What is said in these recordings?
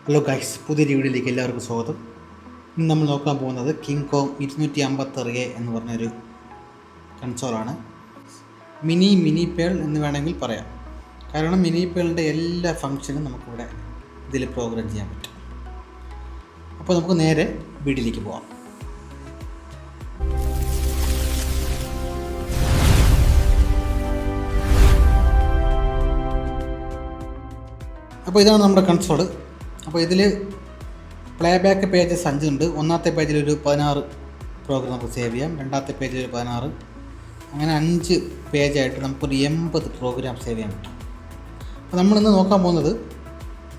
Hello guys, പുതിയൊരു വീഡിയോയിലേക്ക് എല്ലാവർക്കും സ്വാഗതം. ഇന്ന് നമ്മൾ നോക്കാൻ പോകുന്നത് കിങ് കോങ് 256 എന്ന് പറഞ്ഞൊരു കൺസോളാണ്. മിനി പേൾ എന്ന് വേണമെങ്കിൽ പറയാം. കാരണം മിനി പേളിൻ്റെ എല്ലാ ഫങ്ഷനും നമുക്കിവിടെ ഇതിൽ പ്രോഗ്രാം ചെയ്യാൻ പറ്റും. അപ്പോൾ നമുക്ക് നേരെ വീഡിയോയിലേക്ക് പോകാം. അപ്പോൾ ഇതാണ് നമ്മുടെ കൺസോള്. അപ്പോൾ ഇതിൽ പ്ലേ ബാക്ക് പേജസ് 5 ഉണ്ട്. ഒന്നാമത്തെ പേജിൽ ഒരു 16 പ്രോഗ്രാം നമുക്ക് സേവ് ചെയ്യാം. രണ്ടാമത്തെ പേജിൽ ഒരു 16, അങ്ങനെ 5 പേജായിട്ട് നമുക്കൊരു 80 പ്രോഗ്രാം സേവ് ചെയ്യാൻ പറ്റും. അപ്പോൾ നമ്മളിന്ന് നോക്കാൻ പോകുന്നത്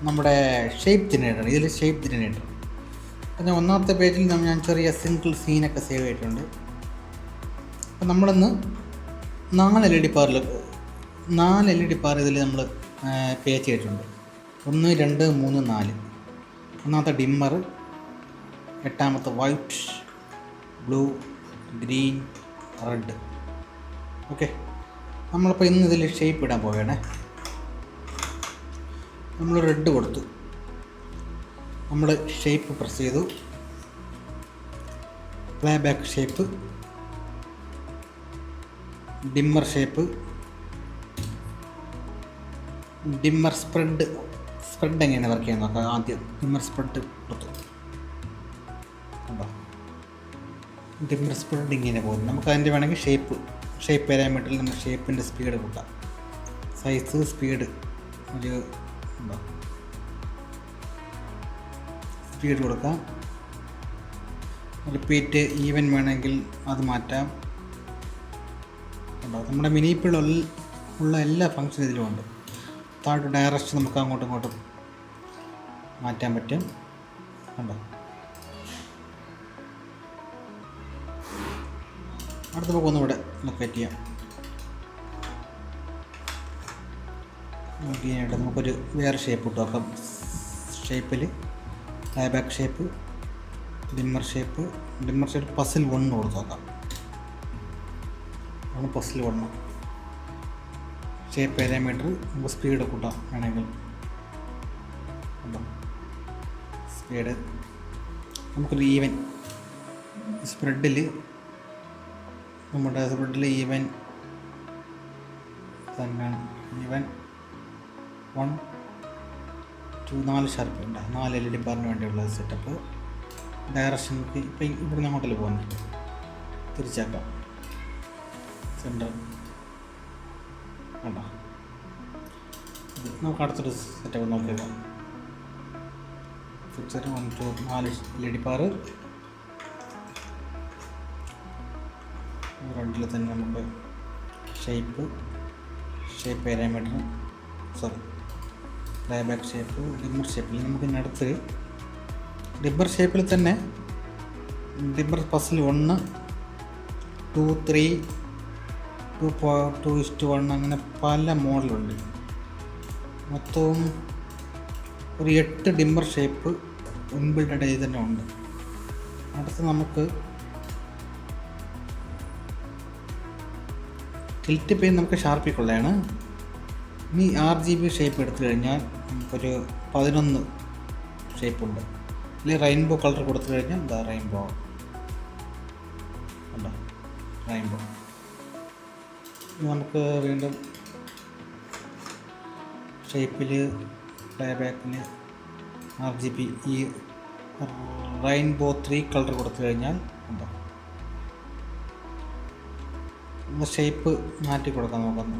നമ്മുടെ ഷേപ്പ് ജനറേറ്റർ. ഇതിൽ ഷേപ്പ് ജനറേറ്റർ പിന്നെ ഒന്നാമത്തെ പേജിൽ ഞാൻ ചെറിയ സിംഗിൾ സീനൊക്കെ സേവ് ചെയ്തിട്ടുണ്ട്. അപ്പോൾ നമ്മളിന്ന് 4 LED പാർ ഇതിൽ നമ്മൾ പേ ചെയ്തിട്ടുണ്ട്. 1, 2, 3, 4. ഒന്നാമത്തെ ഡിമ്മർ, എട്ടാമത്തെ white, blue, green, red. Okay, നമ്മളിപ്പോൾ ഇന്ന് ഇതിൽ ഷേപ്പ് ഇടാൻ പോവുകയാണേ. നമ്മൾ റെഡ് കൊടുത്തു, നമ്മൾ ഷേപ്പ് പ്രസ് ചെയ്തു, play back shape, dimmer shape, dimmer spread എങ്ങനെയാണ് വർക്ക് ചെയ്യാൻ നോക്കാം. ആദ്യം ഡിമ്മർ സ്പ്രെഡ് കൊടുത്തു, കണ്ടോ ഡിമ്മർ സ്പ്രെഡ് ഇങ്ങനെ പോകുന്നു. നമുക്ക് അതിൻ്റെ വേണമെങ്കിൽ ഷേപ്പ് പാരാമീറ്ററിൽ നമ്മൾ ഷേപ്പിൻ്റെ സ്പീഡ് കൂട്ടാം. സൈസ്, സ്പീഡ് ഒരു ഉണ്ടോ, സ്പീഡ് കൊടുക്കാം. റിപ്പീറ്റ്, ഈവൻ വേണമെങ്കിൽ അത് മാറ്റാം. കണ്ടോ, നമ്മുടെ മിനിപ്പിലുള്ള എല്ലാ ഫങ്ഷനും ഇതിലുമുണ്ട്. താഴെ ഡയറക്ഷൻ നമുക്ക് അങ്ങോട്ടും ഇങ്ങോട്ടും മാറ്റാൻ പറ്റും. കണ്ടോ, അടുത്ത നമുക്ക് ഒന്നുകൂടെ ലൊക്കേറ്റ് ചെയ്യാം. നോക്കിയായിട്ട് നമുക്കൊരു വേറെ ഷേപ്പ് ഇട്ട് നോക്കാം. ഷേപ്പിൽ play back shape, dimmer shape puzzle 1 കൊടുത്ത് നോക്കാം. ആണ് പസിൽ 1. ഷേപ്പ് പാരാമീറ്റർ നമുക്ക് സ്പീഡ് കൂട്ടാം വേണമെങ്കിൽ. സ്പീഡ് നമുക്കൊരു ഈവൻ സ്പ്രെഡിൽ, നമ്മുടെ സ്പ്രെഡിൽ ഈവൻ 1, 2, 4 ഷാർപ്പ് ഉണ്ട്. 4 LED ബാറിന് വേണ്ടിയുള്ള സെറ്റപ്പ്. ഡയറക്ഷൻ ഇപ്പം ഇവിടുന്ന് അങ്ങോട്ടല്ലേ പോകുന്നത്, തിരിച്ചാക്കാം. സെൻറ്റർ കണ്ടോ. നമുക്ക് അടുത്തൊരു സെറ്റപ്പ് നോക്കിയേക്കാം. Fixture 1, 2, 4 LED bar. റെഡിൽ തന്നെ നമുക്ക് shape parameter, playback shape, dimmer ഷേപ്പിൽ നമുക്ക് ഇതിനടുത്ത് ഡിമ്മർ ഷേപ്പിൽ തന്നെ ഡിമ്മർ പസിൽ 1, 2, 3, 2:1 അങ്ങനെ പല മോഡലുണ്ട്. മൊത്തവും ഒരു 8 ഡിമ്മർ ഷേപ്പ് ഇൻബിൽഡ് ആയി തന്നെ ഉണ്ട്. അടുത്ത് നമുക്ക് ടിൽറ്റ് പെയിൻ നമുക്ക് ഷാർപ്പിക്കുള്ളതാണ്. ഇനി RGB ഷേപ്പ് എടുത്തു കഴിഞ്ഞാൽ നമുക്കൊരു 11 ഷേപ്പുണ്ട്. അല്ലെങ്കിൽ റെയിൻബോ കളർ കൊടുത്തു കഴിഞ്ഞാൽ എന്താ റെയിൻബോ ഉണ്ടോ, റെയിൻബോ. നമുക്ക് വീണ്ടും ഷേപ്പിൽ പ്ലേ ബാക്കിൽ RGB ഈ റെയിൻബോ 3 കളർ കൊടുത്തു കഴിഞ്ഞാൽ ഉണ്ടോ, ഷേപ്പ് മാറ്റി കൊടുക്കാൻ നോക്കുന്നു.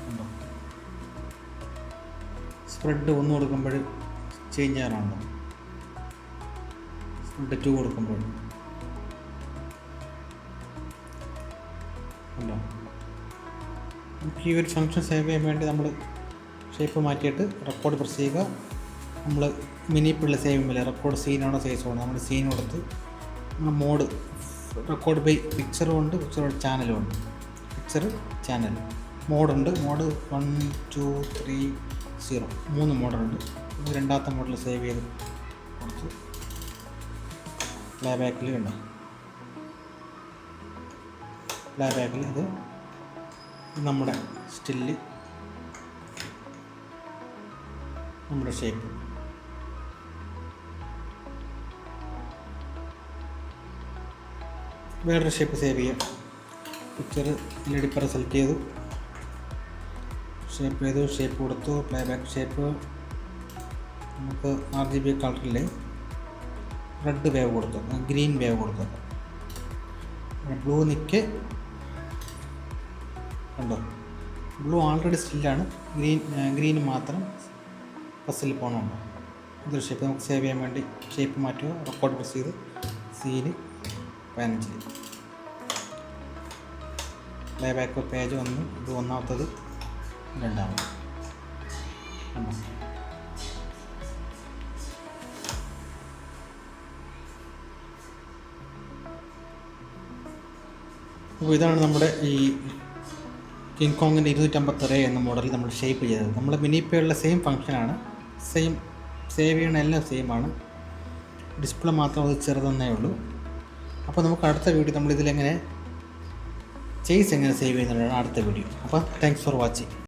ഉണ്ടോ, സ്പ്രെഡ് 1 കൊടുക്കുമ്പോൾ ചേഞ്ച് ചെയ്യാറുണ്ടോ, സ്പ്രെഡ് 2 കൊടുക്കുമ്പോൾ ഉണ്ടോ. നമുക്ക് ഈ ഒരു ഫംഗ്ഷൻ സേവ് ചെയ്യാൻ വേണ്ടി നമ്മൾ ഷേപ്പ് മാറ്റിയിട്ട് റെക്കോർഡ് പ്രസ് ചെയ്യുക. നമ്മൾ മിനിപ്പിള്ള സേവ് ചെയ്യുമ്പോൾ റെക്കോർഡ് സീനാണോ സൈസ് വേണം, നമ്മൾ സീൻ കൊടുത്ത് നമ്മൾ മോഡ് റെക്കോർഡ് ബൈ പിക്ചറും ഉണ്ട്, പിക്ചർ ചാനലും ഉണ്ട്. പിക്ചർ, ചാനൽ, മോഡുണ്ട്. മോഡ് 1, 2, 3, 0 3 മോഡുണ്ട്. രണ്ടാമത്തെ മോഡിൽ സേവ് ചെയ്ത് കൊടുത്ത് പ്ലേ ബാക്കിൽ ഉണ്ട്. പ്ലേ ബാക്കിൽ ഇത് നമ്മുടെ സ്റ്റില്ല് നമ്മുടെ ഷേപ്പ്. വേറൊരു ഷേപ്പ് സേവ് ചെയ്യാം. പിക്ചർ എഡിറ്റർ സെലക്ട് ചെയ്തു, ഷേപ്പ് കൊടുത്തു. പ്ലേ ബാക്ക് ഷേപ്പ് നമുക്ക് RGB കളറിൽ റെഡ് വേവ് കൊടുത്തു, ഗ്രീൻ വേവ് കൊടുത്തു. ബ്ലൂ നിക്ക് കണ്ടോ, ബ്ലൂ ആൾറെഡി സ്റ്റില്ലാണ്, ഗ്രീൻ മാത്രം ബസ്സിൽ പോകണമുണ്ട്. ഇതൊരു ഷേപ്പ് നമുക്ക് സേവ് ചെയ്യാൻ വേണ്ടി ഷേപ്പ് മാറ്റുക, റെക്കോർഡ് പ്രസ് ചെയ്ത് സീന് 15. പ്ലേ ബാക്ക് പേജ് 1, ഇത് ഒന്നാമത്തത്, രണ്ടാമത്. കണ്ടോ, അപ്പോൾ ഇതാണ് നമ്മുടെ ഈ കിങ് കോങ്ങിൻ്റെ 250 എന്ന മോഡലിൽ നമ്മൾ ഷേപ്പ് ചെയ്തത്. നമ്മൾ മിനിപ്പയുള്ള സെയിം ഫങ്ഷനാണ്, സെയിം സേവ് ചെയ്യണ എല്ലാം സെയിമാണ്, ഡിസ്പ്ലേ മാത്രം അത് ചെറുതെന്നേ ഉള്ളൂ. അപ്പോൾ നമുക്ക് അടുത്ത വീഡിയോ നമ്മളിതിലെങ്ങനെ ചേസ് എങ്ങനെ സേവ് ചെയ്യുന്നതാണ് അടുത്ത വീഡിയോ. അപ്പോൾ താങ്ക്സ് ഫോർ വാച്ചിങ്.